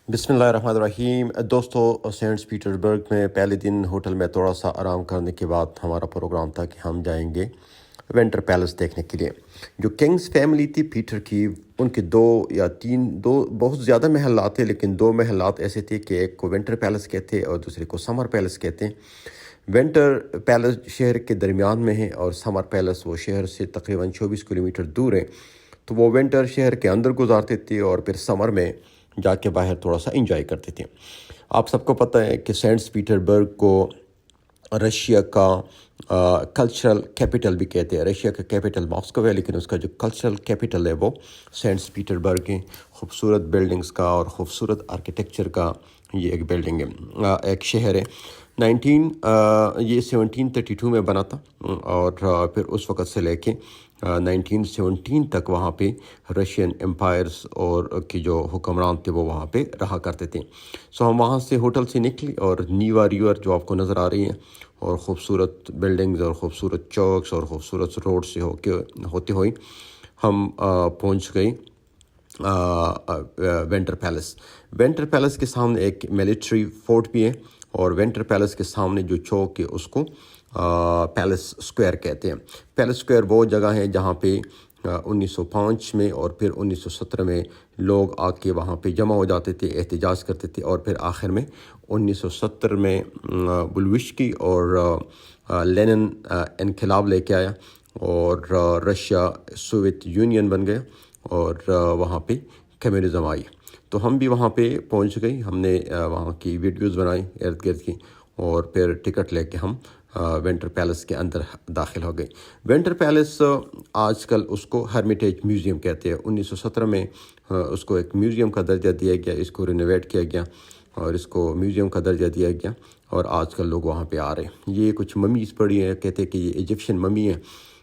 بسم اللہ الرحمن الرحیم۔ دوستو، سینٹ پیٹرزبرگ میں پہلے دن ہوٹل میں تھوڑا سا آرام کرنے کے بعد ہمارا پروگرام تھا کہ ہم جائیں گے ونٹر پیلس دیکھنے کے لیے۔ جو کنگز فیملی تھی پیٹر کی، ان کے دو بہت زیادہ محلات تھے، لیکن دو محلات ایسے تھے کہ ایک کو ونٹر پیلس کہتے ہیں اور دوسرے کو سمر پیلس کہتے ہیں۔ ونٹر پیلس شہر کے درمیان میں ہے اور سمر پیلس وہ شہر سے تقریباً 24 کلومیٹر دور ہے، تو وہ ونٹر شہر کے اندر گزارتے تھے اور پھر سمر میں جا کے باہر تھوڑا سا انجوائے کرتے تھے۔ آپ سب کو پتہ ہے کہ سینٹ پیٹرزبرگ کو رشیا کا کلچرل کیپٹل بھی کہتے ہیں۔ رشیا کا کیپٹل ماسکو ہے، لیکن اس کا جو کلچرل کیپٹل ہے وہ سینٹ پیٹرزبرگ ہے۔ خوبصورت بلڈنگز کا اور خوبصورت آرکیٹیکچر کا یہ ایک بلڈنگ ہے، ایک شہر ہے۔ یہ 1732 میں بنا تھا اور پھر اس وقت سے لے کے 1917 تک وہاں پہ رشین امپائرز اور کی جو حکمران تھے وہ وہاں پہ رہا کرتے تھے۔ سو ہم وہاں سے ہوٹل سے نکلی اور نیوا ریور جو آپ کو نظر آ رہی ہے اور خوبصورت بلڈنگز اور خوبصورت چوکس اور خوبصورت روڈ سے ہوتے ہوئے ہم پہنچ گئے ونٹر پیلس۔ ونٹر پیلس کے سامنے ایک ملٹری فورٹ بھی ہے اور ونٹر پیلس کے سامنے جو چوک ہے اس کو پیلس اسکوائر کہتے ہیں۔ پیلس اسکوائر وہ جگہ ہے جہاں پہ 1905 میں اور پھر 1917 میں لوگ آ کے وہاں پہ جمع ہو جاتے تھے، احتجاج کرتے تھے، اور پھر آخر میں 1970 میں بلوشکی اور لینن انقلاب لے کے آیا اور رشیا سوویت یونین بن گیا اور وہاں پہ کمیونزم آئی۔ تو ہم بھی وہاں پہ پہنچ گئی، ہم نے وہاں کی ویڈیوز بنائی ارد گرد کی، اور پھر ٹکٹ لے کے ہم ونٹر پیلس کے اندر داخل ہو گئے۔ ونٹر پیلس آج کل اس کو ہرمیٹیج میوزیم کہتے ہیں۔ 1917 میں اس کو ایک میوزیم کا درجہ دیا گیا، اس کو رینوویٹ کیا گیا اور اس کو میوزیم کا درجہ دیا گیا، اور آج کل لوگ وہاں پہ آ رہے ہیں۔ یہ کچھ ممیز پڑی ہیں، کہتے ہیں کہ یہ ایجپشن ممی ہے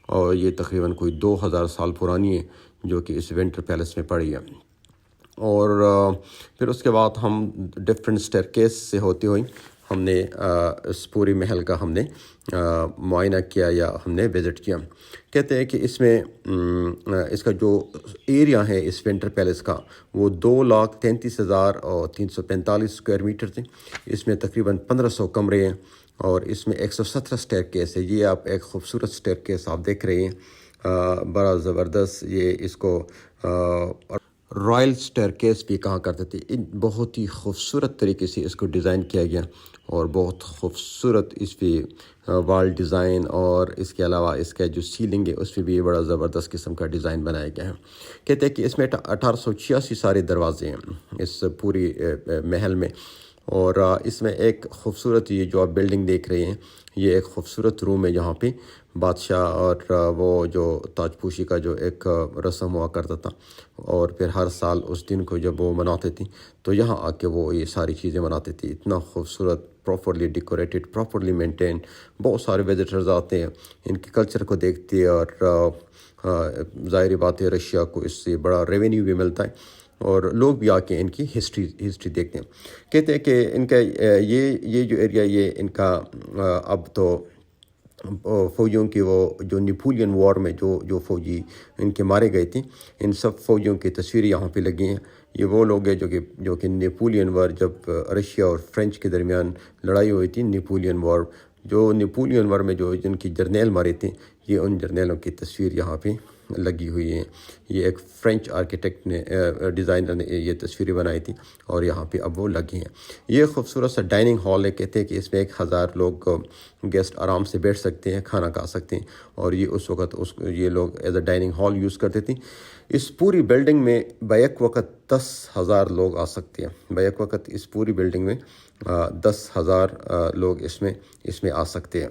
اور یہ تقریباً کوئی 2000 سال پرانی ہے جو کہ اس ونٹر پیلس میں پڑی ہے۔ اور پھر اس کے بعد ہم ڈفرینٹ اسٹیئرکیس سے ہوتے ہوئے ہم نے اس پوری محل کا ہم نے معائنہ کیا یا ہم نے وزٹ کیا۔ کہتے ہیں کہ اس میں اس کا جو ایریا ہے اس ونٹر پیلس کا وہ 2,33,345 اسکوائر میٹر تھے۔ اس میں تقریباً 1500 کمرے ہیں اور اس میں 117 اسٹیئرکیس ہے۔ یہ آپ ایک خوبصورت اسٹیئرکیس آپ دیکھ رہے ہیں، بڑا زبردست۔ یہ اس کو رائل اسٹیئرکیس بھی کہا کرتے تھے۔ بہت ہی خوبصورت طریقے سے اس کو ڈیزائن کیا گیا اور بہت خوبصورت اس پہ وال ڈیزائن، اور اس کے علاوہ اس کا جو سیلنگ ہے اس پہ بھی بڑا زبردست قسم کا ڈیزائن بنایا گیا ہے۔ کہتے ہیں کہ اس میں 1886 سارے دروازے ہیں اس پوری محل میں، اور اس میں ایک خوبصورت یہ جو آپ بلڈنگ دیکھ رہے ہیں یہ ایک خوبصورت روم ہے جہاں پہ بادشاہ اور وہ جو تاج پوشی کا جو ایک رسم ہوا کرتا تھا، اور پھر ہر سال اس دن کو جب وہ مناتے تھے تو یہاں آ کے وہ یہ ساری چیزیں مناتے تھے۔ اتنا خوبصورت، پراپرلی ڈیکوریٹڈ، پراپرلی مینٹین۔ بہت سارے وزٹرز آتے ہیں، ان کے کلچر کو دیکھتے ہیں، اور ظاہری بات ہے رشیا کو اس سے بڑا ریونیو بھی ملتا ہے اور لوگ بھی آ کے ان کی ہسٹری دیکھتے ہیں۔ کہتے ہیں کہ ان کا یہ جو ایریا یہ ان کا اب تو فوجیوں کی وہ جو نیپولین وار میں جو فوجی ان کے مارے گئے تھے، ان سب فوجیوں کی تصویریں یہاں پہ لگی ہیں۔ یہ وہ لوگ ہیں جو کہ نیپولین وار، جب رشیا اور فرینچ کے درمیان لڑائی ہوئی تھی، نیپولین وار میں جن کی جرنیل مارے تھے، یہ ان جرنیلوں کی تصویر یہاں پہ لگی ہوئی ہیں۔ یہ ایک فرینچ آرکیٹیکٹ نے ڈیزائنر نے یہ تصویریں بنائی تھی اور یہاں پہ اب وہ لگی ہیں۔ یہ خوبصورت سا ڈائننگ ہال ہے، کہتے ہیں کہ اس میں 1000 لوگ گیسٹ آرام سے بیٹھ سکتے ہیں، کھانا کھا سکتے ہیں، اور یہ اس وقت یہ لوگ as a dining hall use کرتے تھے۔ اس پوری بلڈنگ میں بیک وقت 10,000 لوگ آ سکتے ہیں۔ بیک وقت اس پوری بلڈنگ میں 10,000 لوگ اس میں آ سکتے ہیں۔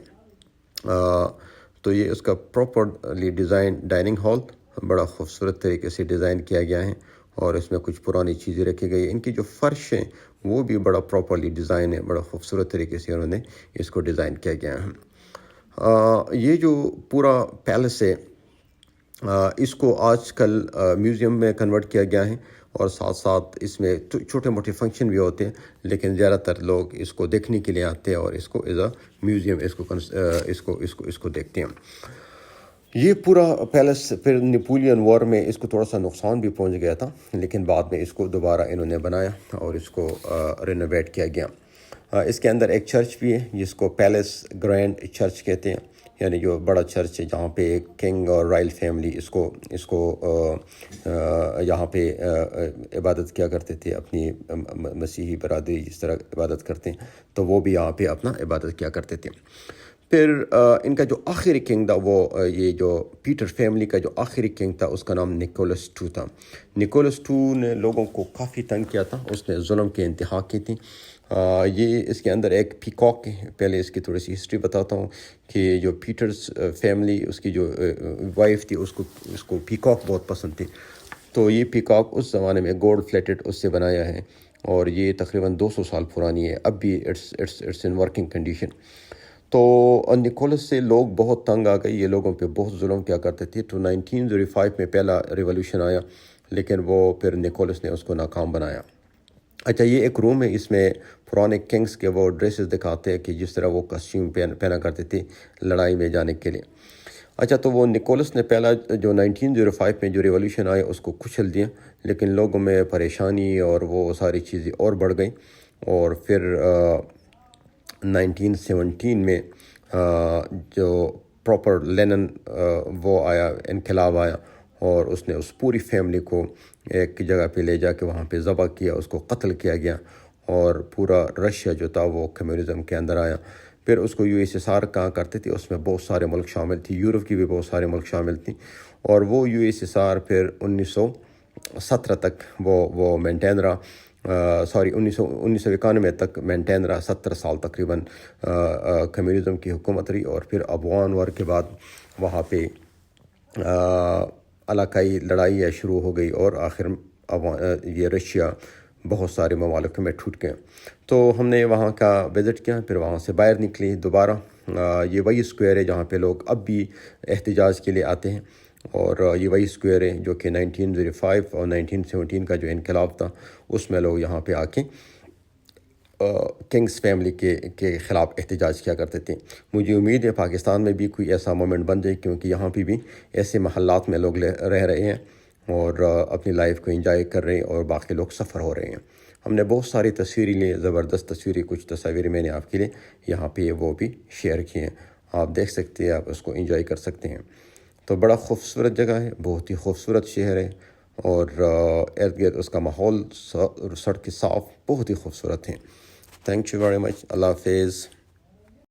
تو یہ اس کا پراپرلی ڈیزائن ڈائننگ ہال بڑا خوبصورت طریقے سے ڈیزائن کیا گیا ہے، اور اس میں کچھ پرانی چیزیں رکھی گئی ہیں۔ ان کی جو فرش ہیں وہ بھی بڑا پراپرلی ڈیزائن ہے، بڑا خوبصورت طریقے سے انہوں نے اس کو ڈیزائن کیا گیا ہے۔ یہ جو پورا پیلس ہے اس کو آج کل میوزیم میں کنورٹ کیا گیا ہے، اور ساتھ ساتھ اس میں چھوٹے موٹے فنکشن بھی ہوتے ہیں، لیکن زیادہ تر لوگ اس کو دیکھنے کے لیے آتے ہیں اور اس کو ایز اے میوزیم اس کو دیکھتے ہیں۔ یہ پورا پیلس پھر نیپولین وار میں اس کو تھوڑا سا نقصان بھی پہنچ گیا تھا، لیکن بعد میں اس کو دوبارہ انہوں نے بنایا اور اس کو رینوویٹ کیا گیا۔ اس کے اندر ایک چرچ بھی ہے جس کو پیلس گرینڈ چرچ کہتے ہیں، یعنی جو بڑا چرچ ہے جہاں پہ کنگ اور رائل فیملی اس کو یہاں پہ عبادت کیا کرتے تھے، اپنی مسیحی برادری جس طرح عبادت کرتے ہیں تو وہ بھی یہاں پہ اپنا عبادت کیا کرتے تھے۔ پھر ان کا جو آخری کنگ تھا وہ یہ جو پیٹر فیملی کا جو آخری کنگ تھا اس کا نام نکولس ٹو تھا۔ نکولس ٹو نے لوگوں کو کافی تنگ کیا تھا، اس نے ظلم کی انتہا کی تھی۔ یہ اس کے اندر ایک پیکاک ہے، پہلے اس کی تھوڑی سی ہسٹری بتاتا ہوں کہ جو پیٹرز فیملی اس کی جو وائف تھی اس کو پیکاک بہت پسند تھی، تو یہ پیکاک اس زمانے میں گولڈ فلیٹڈ اس سے بنایا ہے اور یہ تقریباً 200 سال پرانی ہے، اب بھی اٹس ان ورکنگ کنڈیشن۔ تو نکولس سے لوگ بہت تنگ آ گئے، یہ لوگوں پہ بہت ظلم کیا کرتے تھے، تو 1905 میں پہلا ریولوشن آیا، لیکن وہ پھر نکولس نے اس کو ناکام بنایا۔ اچھا، یہ ایک روم ہے، اس میں پرانے کنگز کے وہ ڈریسز دکھاتے ہیں کہ جس طرح وہ کسٹیوم پہنا کرتے تھے لڑائی میں جانے کے لیے۔ اچھا، تو وہ نکولس نے پہلا جو 1905 میں جو ریولوشن آیا اس کو کچل دیا، لیکن لوگوں میں پریشانی اور وہ ساری چیزیں اور بڑھ گئیں، اور پھر 1917 میں جو پراپر لینن وہ آیا، انقلاب آیا، اور اس نے اس پوری فیملی کو ایک جگہ پہ لے جا کے وہاں پہ ذبح کیا، اس کو قتل کیا گیا، اور پورا رشیا جو تھا وہ کمیونزم کے اندر آیا۔ پھر اس کو USSR کہا کرتے تھے، اس میں بہت سارے ملک شامل تھی، یورپ کی بھی بہت سارے ملک شامل تھیں، اور وہ USSR پھر 1917 تک وہ مینٹین رہا، 1991 تک مینٹین رہا، 70 سال تقریباً کمیونزم کی حکومت رہی، اور پھر افغان وار کے بعد وہاں پہ علاقائی لڑائیاں شروع ہو گئی، اور آخر یہ رشیا بہت سارے ممالک میں ٹوٹ گئے۔ تو ہم نے وہاں کا وزٹ کیا، پھر وہاں سے باہر نکلی دوبارہ۔ یہ وہی اسکوائر ہے جہاں پہ لوگ اب بھی احتجاج کے لیے آتے ہیں، اور یہ وہی اسکوائر ہے جو کہ 1905 اور 1917 کا جو انقلاب تھا اس میں لوگ یہاں پہ آ کے کنگز فیملی کے خلاف احتجاج کیا کرتے تھے۔ مجھے امید ہے پاکستان میں بھی کوئی ایسا مومنٹ بن جائے، کیونکہ یہاں پہ بھی ایسے محلات میں لوگ رہ رہے ہیں اور اپنی لائف کو انجوائے کر رہے ہیں، اور باقی لوگ سفر ہو رہے ہیں۔ ہم نے بہت ساری تصویریں لی، زبردست تصویریں، کچھ تصاویر میں نے آپ کے لیے یہاں پہ وہ بھی شیئر کیے ہیں، آپ دیکھ سکتے ہیں، آپ اس کو انجوائے کر سکتے ہیں۔ تو بڑا خوبصورت جگہ ہے، بہت ہی خوبصورت شہر ہے، اور ارد گرد اس کا ماحول، سڑکیں صاف، بہت ہی خوبصورت ہیں۔ تھینک یو ویری مچ، اللہ حافظ۔